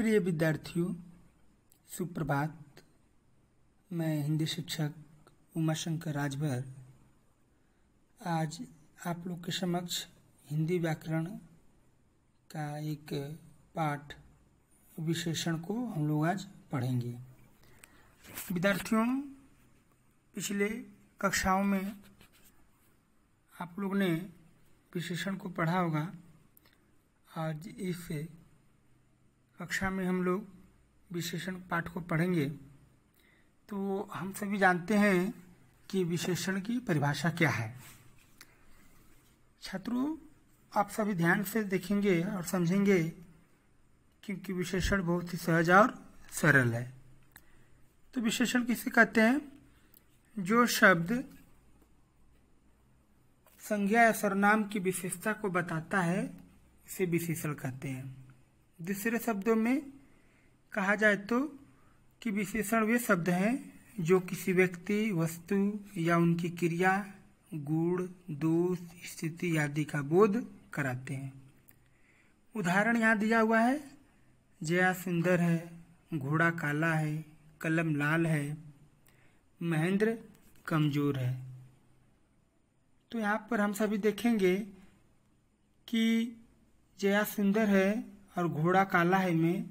प्रिय विद्यार्थियों, सुप्रभात। मैं हिंदी शिक्षक उमाशंकर राजभर आज आप लोग के समक्ष हिंदी व्याकरण का एक पाठ विशेषण को हम लोग आज पढ़ेंगे। विद्यार्थियों, पिछले कक्षाओं में आप लोग ने विशेषण को पढ़ा होगा। आज इस कक्षा में हम लोग विशेषण पाठ को पढ़ेंगे। तो हम सभी जानते हैं कि विशेषण की परिभाषा क्या है। छात्रों, आप सभी ध्यान से देखेंगे और समझेंगे क्योंकि विशेषण बहुत ही सहज और सरल है। तो विशेषण किसे कहते हैं? जो शब्द संज्ञा या सर्वनाम की विशेषता को बताता है इसे विशेषण कहते हैं। दूसरे शब्दों में कहा जाए तो कि विशेषण वे शब्द हैं जो किसी व्यक्ति, वस्तु या उनकी क्रिया, गुण, दोष, स्थिति आदि का बोध कराते हैं। उदाहरण यहाँ दिया हुआ है। जया सुंदर है, घोड़ा काला है, कलम लाल है, महेंद्र कमजोर है। तो यहाँ पर हम सभी देखेंगे कि जया सुंदर है और घोड़ा काला है में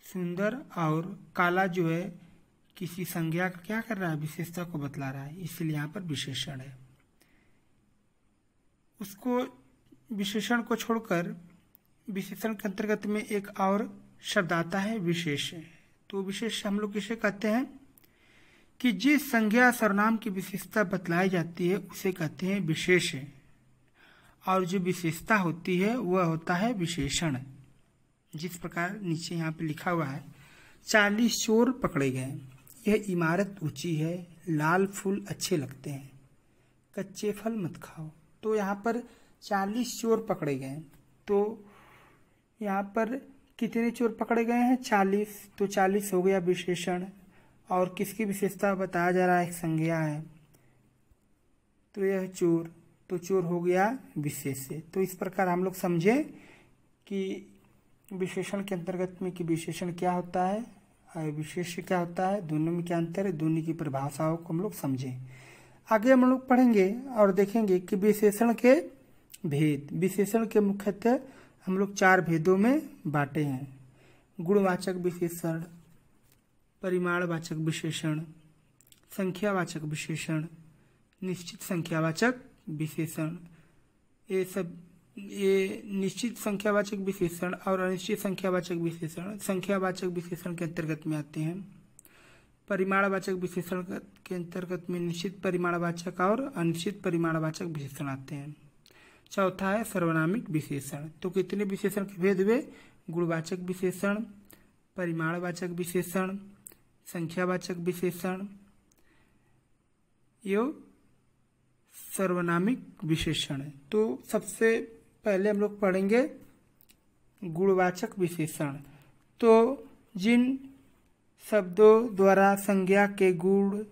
सुंदर और काला जो है किसी संज्ञा का क्या कर रहा है, विशेषता को बतला रहा है, इसलिए यहाँ पर विशेषण है। उसको विशेषण को छोड़कर विशेषण के अंतर्गत में एक और शब्द आता है विशेष। तो विशेष हम लोग किसे कहते हैं कि जिस संज्ञा सर्वनाम की विशेषता बतलाई जाती है उसे कहते हैं विशेष, और जो विशेषता होती है वह होता है विशेषण। जिस प्रकार नीचे यहाँ पे लिखा हुआ है, 40 चोर पकड़े गए, यह इमारत ऊंची है, लाल फूल अच्छे लगते हैं, कच्चे फल मत खाओ। तो यहाँ पर 40 चोर पकड़े गए। तो यहाँ पर कितने चोर पकड़े गए हैं? 40। तो 40 हो गया विशेषण। और किसकी विशेषता बताया जा रहा है? एक संज्ञा है, तो यह चोर, तो चोर हो गया विशेष। तो इस प्रकार हम लोग समझे कि विशेषण के अंतर्गत में कि विशेषण क्या होता है और विशेष क्या होता है, दोनों में क्या अंतर है, दोनों की परिभाषाओं को हम लोग समझे। आगे हम लोग पढ़ेंगे और देखेंगे कि विशेषण के भेद। विशेषण के मुख्यतः हम लोग 4 भेदों में बांटे हैं। गुणवाचक विशेषण, परिमाणवाचक विशेषण, संख्यावाचक विशेषण, निश्चित संख्यावाचक विशेषण। ये निश्चित संख्यावाचक विशेषण और अनिश्चित संख्यावाचक विशेषण संख्यावाचक विशेषण के अंतर्गत में आते हैं। परिमाणवाचक विशेषण के अंतर्गत में निश्चित परिमाणवाचक और अनिश्चित परिमाणवाचक विशेषण आते हैं। चौथा है सर्वनामिक विशेषण। तो कितने विशेषण के भेद हुए? गुणवाचक विशेषण, परिमाणवाचक विशेषण, संख्यावाचक विशेषण, यो सर्वनामिक विशेषण है। तो सबसे पहले हम लोग पढ़ेंगे गुणवाचक विशेषण। तो जिन शब्दों द्वारा संज्ञा के गुण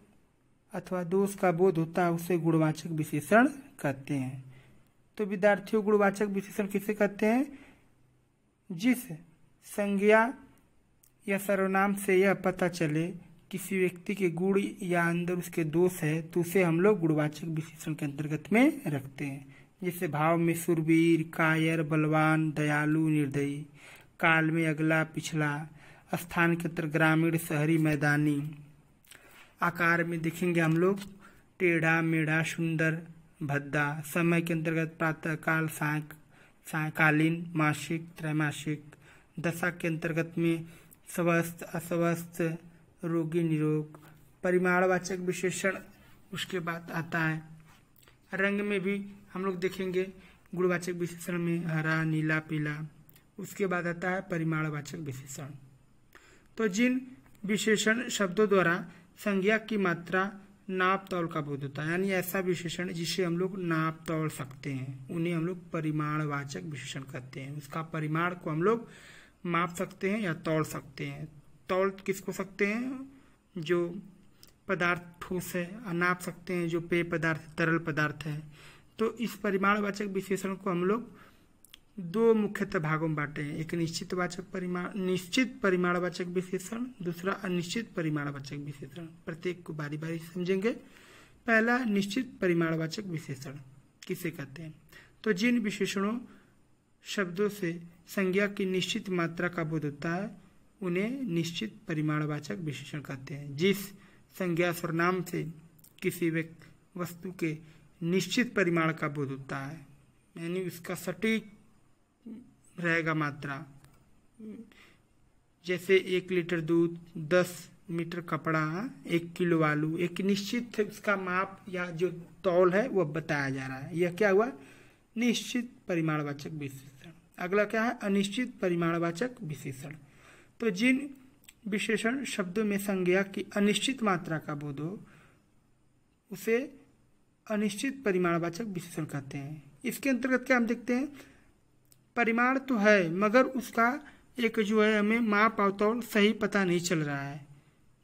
अथवा दोष का बोध होता है उसे गुणवाचक विशेषण कहते हैं। तो विद्यार्थियों, गुणवाचक विशेषण किसे कहते हैं? जिस संज्ञा या सर्वनाम से यह पता चले किसी व्यक्ति के गुण या अंदर उसके दोष है तो उसे हम लोग गुणवाचक विशेषण के अंतर्गत में रखते हैं। जैसे भाव में शूरवीर, कायर, बलवान, दयालु, निर्दयी, काल में अगला पिछला, स्थान के अंतर ग्रामीण, शहरी, मैदानी, आकार में देखेंगे हम लोग टेढ़ा, मेढ़ा, सुंदर, भद्दा, समय के अंतर्गत प्रातः काल, सायकालीन, मासिक, त्रैमासिक, दशा के अंतर्गत में स्वस्थ, अस्वस्थ, रोगी, निरोग। परिमाणवाचक विशेषण उसके बाद आता है। रंग में भी हम लोग देखेंगे गुणवाचक विशेषण में हरा, नीला, पीला। उसके बाद आता है परिमाणवाचक विशेषण। तो जिन विशेषण शब्दों द्वारा संज्ञा की मात्रा, नाप तौल का बोध होता है, यानी ऐसा विशेषण जिसे हम लोग नाप तौल सकते हैं, उन्हें हम लोग परिमाणवाचक विशेषण कहते हैं। उसका परिमाण को हम लोग माप सकते हैं या तौल सकते हैं। तौल किसको सकते हैं? जो पदार्थ ठोस है। नाप सकते हैं जो पेय पदार्थ, तरल पदार्थ है। तो इस परिमाणवाचक विशेषण को हम लोग दो मुख्यतः भागों में बांटे हैं, एक निश्चित परिमाणवाचक विशेषण, दूसरा अनिश्चित परिमाणवाचक विशेषण। प्रत्येक को बारी बारी समझेंगे। पहला निश्चित परिमाणवाचक विशेषण किसे कहते हैं? तो जिन विशेषणों शब्दों से संज्ञा की निश्चित मात्रा का बोध होता है उन्हें निश्चित परिमाणवाचक विशेषण कहते हैं। जिस संज्ञा सर्वनाम से किसी वस्तु के निश्चित परिमाण का बोध होता है, यानी उसका सटीक रहेगा मात्रा, जैसे 1 लीटर दूध, 10 मीटर कपड़ा, 1 किलो आलू, एक निश्चित उसका माप या जो तौल है वो बताया जा रहा है। यह क्या हुआ? निश्चित परिमाणवाचक विशेषण। अगला क्या है? अनिश्चित परिमाणवाचक विशेषण। तो जिन विशेषण शब्दों में संज्ञा की अनिश्चित मात्रा का बोध हो उसे अनिश्चित परिमाणवाचक विशेषण कहते हैं। इसके अंतर्गत क्या हम देखते हैं? परिमाण तो है मगर उसका एक जो है हमें माप और तौल सही पता नहीं चल रहा है,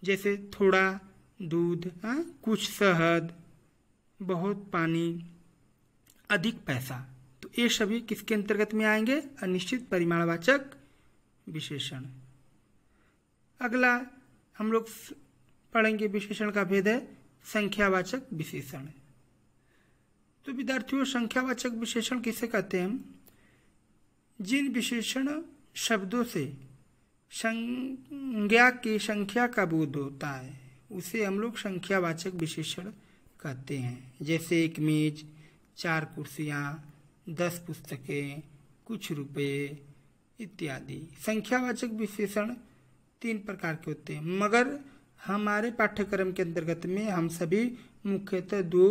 जैसे थोड़ा दूध, कुछ शहद, बहुत पानी, अधिक पैसा। तो ये सभी किसके अंतर्गत में आएंगे? अनिश्चित परिमाणवाचक विशेषण। अगला हम लोग पढ़ेंगे विशेषण का भेद है संख्यावाचक विशेषण। तो विद्यार्थियों, संख्यावाचक विशेषण किसे कहते हैं? जिन विशेषण शब्दों से संज्ञा की संख्या का बोध होता है उसे हम लोग संख्यावाचक विशेषण कहते हैं। जैसे 1 मेज, 4 कुर्सियाँ, 10 पुस्तकें, कुछ रुपए इत्यादि। संख्यावाचक विशेषण 3 प्रकार के होते हैं, मगर हमारे पाठ्यक्रम के अंतर्गत में हम सभी मुख्यतः 2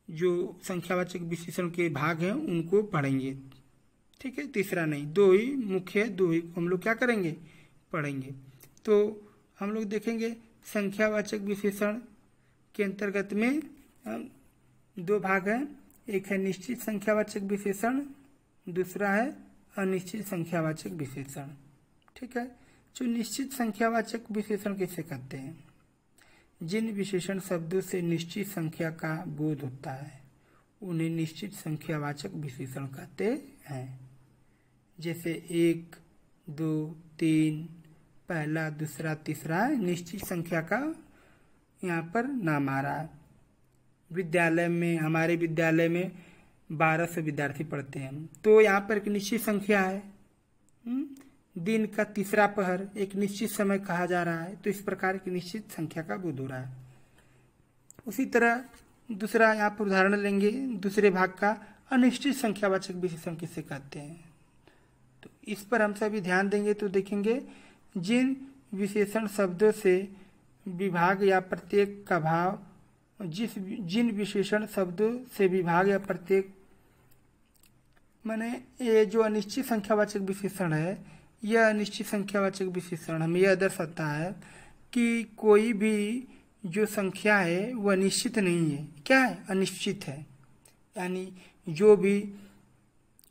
जो संख्यावाचक विशेषण के भाग हैं उनको पढ़ेंगे। ठीक है, तीसरा नहीं, 2 ही मुख्य, 2 ही हम लोग क्या करेंगे? पढ़ेंगे। तो हम लोग देखेंगे संख्यावाचक विशेषण के अंतर्गत में 2 भाग हैं। एक है निश्चित संख्यावाचक विशेषण, दूसरा है अनिश्चित संख्यावाचक विशेषण। ठीक है, जो निश्चित संख्यावाचक विशेषण किसे कहते हैं? जिन विशेषण शब्दों से निश्चित संख्या का बोध होता है उन्हें निश्चित संख्यावाचक विशेषण कहते हैं। जैसे 1, 2, 3, पहला, दूसरा, तीसरा निश्चित संख्या का यहाँ पर नाम आ रहा है। विद्यालय में, हमारे विद्यालय में 1200 विद्यार्थी पढ़ते हैं, तो यहाँ पर एक निश्चित संख्या है। दिन का तीसरा पहर एक निश्चित समय कहा जा रहा है, तो इस प्रकार की निश्चित संख्या का बोध हो रहा है। उसी तरह दूसरा यहाँ पर उदाहरण लेंगे दूसरे भाग का, अनिश्चित संख्यावाचक विशेषण किसे कहते हैं? तो इस पर हम सभी ध्यान देंगे तो देखेंगे जिन विशेषण शब्दों से विभाग या प्रत्येक का भाव, जिन विशेषण शब्दों से विभाग या प्रत्येक, माने ये जो अनिश्चित संख्यावाचक विशेषण है, यह अनिश्चित संख्यावाचक विशेषण हमें यह दर्शाता है कि कोई भी जो संख्या है वह निश्चित नहीं है। क्या है? अनिश्चित है। यानी जो भी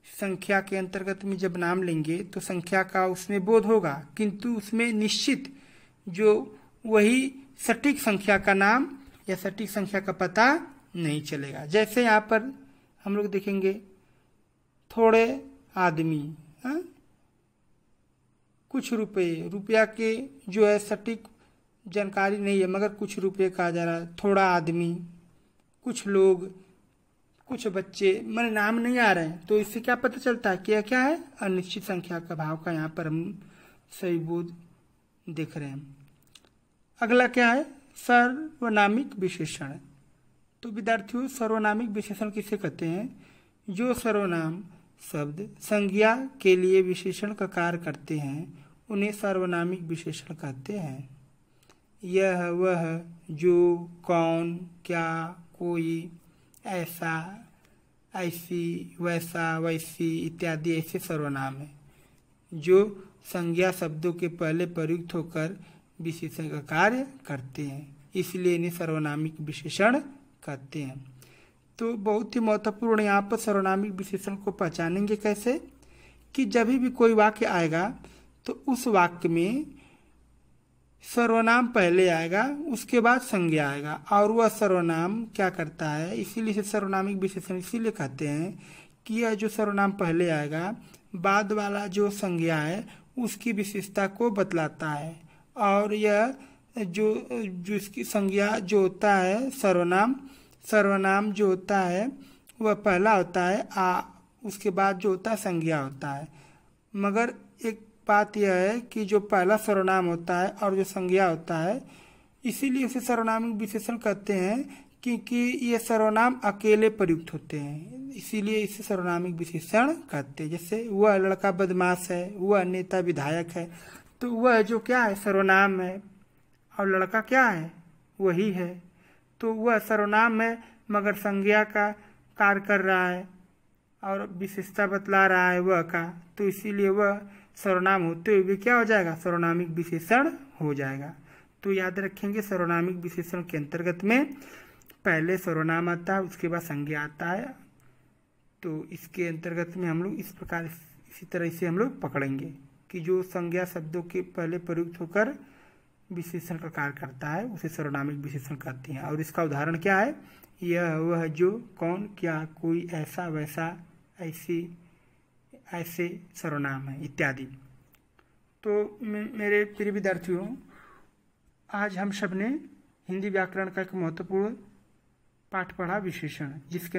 संख्या के अंतर्गत में जब नाम लेंगे तो संख्या का उसमें बोध होगा, किंतु उसमें निश्चित जो वही सटीक संख्या का नाम या सटीक संख्या का पता नहीं चलेगा। जैसे यहाँ पर हम लोग देखेंगे थोड़े आदमी, कुछ रुपये, रुपया के जो है सटीक जानकारी नहीं है मगर कुछ रुपये कहा जा रहा है। थोड़ा आदमी, कुछ लोग, कुछ बच्चे, मैंने नाम नहीं आ रहे हैं, तो इससे क्या पता चलता है कि क्या है? अनिश्चित संख्या का भाव का यहाँ पर हम सही बोध देख रहे हैं। अगला क्या है? सर्वनामिक विशेषण। तो विद्यार्थियों, सर्वनामिक विशेषण किसे कहते हैं? जो सर्वनाम शब्द संज्ञा के लिए विशेषण का कार्य करते हैं उन्हें सर्वनामिक विशेषण कहते हैं। यह, वह, जो, कौन, क्या, कोई, ऐसा, ऐसी, वैसा, वैसी इत्यादि ऐसे सर्वनाम हैं जो संज्ञा शब्दों के पहले प्रयुक्त होकर विशेषण का कार्य करते हैं, इसलिए इन्हें सर्वनामिक विशेषण कहते हैं। तो बहुत ही महत्वपूर्ण यहाँ पर सर्वनामिक विशेषण को पहचानेंगे कैसे? कि जब भी कोई वाक्य आएगा तो उस वाक्य में सर्वनाम पहले आएगा, उसके बाद संज्ञा आएगा, और वह सर्वनाम क्या करता है, इसीलिए इसे सर्वनामिक विशेषण इसीलिए कहते हैं कि यह जो सर्वनाम पहले आएगा, बाद वाला जो संज्ञा है उसकी विशेषता को बतलाता है। और यह जो इसकी संज्ञा जो होता है सर्वनाम जो होता है वह पहला होता है आ, उसके बाद जो होता है संज्ञा होता है। मगर एक बात यह है कि जो पहला सर्वनाम होता है और जो संज्ञा होता है, इसीलिए उसे सर्वनामिक विशेषण कहते हैं, क्योंकि ये सर्वनाम अकेले प्रयुक्त होते हैं, इसीलिए इसे सर्वनामिक विशेषण कहते हैं। जैसे वह लड़का बदमाश है, वह नेता विधायक है, तो वह जो क्या है सर्वनाम है, और लड़का क्या है वही है, तो वह सर्वनाम है मगर संज्ञा का कार्य कर रहा है और विशेषता बतला रहा है वह का, तो इसीलिए वह सर्वनाम होते हुए क्या हो जाएगा, सर्वनामिक विशेषण हो जाएगा। तो याद रखेंगे सर्वनामिक विशेषण के अंतर्गत में पहले सर्वनाम आता है, उसके बाद संज्ञा आता है। तो इसके अंतर्गत में हम लोग इस प्रकार इसी तरह से हम लोग पकड़ेंगे कि जो संज्ञा शब्दों के पहले प्रयुक्त होकर विशेषण का कार्य करता है उसे सर्वनामिक विशेषण कहते हैं। और इसका उदाहरण क्या है, यह वह जो कौन क्या कोई ऐसा वैसा ऐसे सर्वनाम है इत्यादि। तो मेरे प्रिय विद्यार्थियों, आज हम सब ने हिंदी व्याकरण का एक महत्वपूर्ण पाठ पढ़ा, विशेषण, जिसके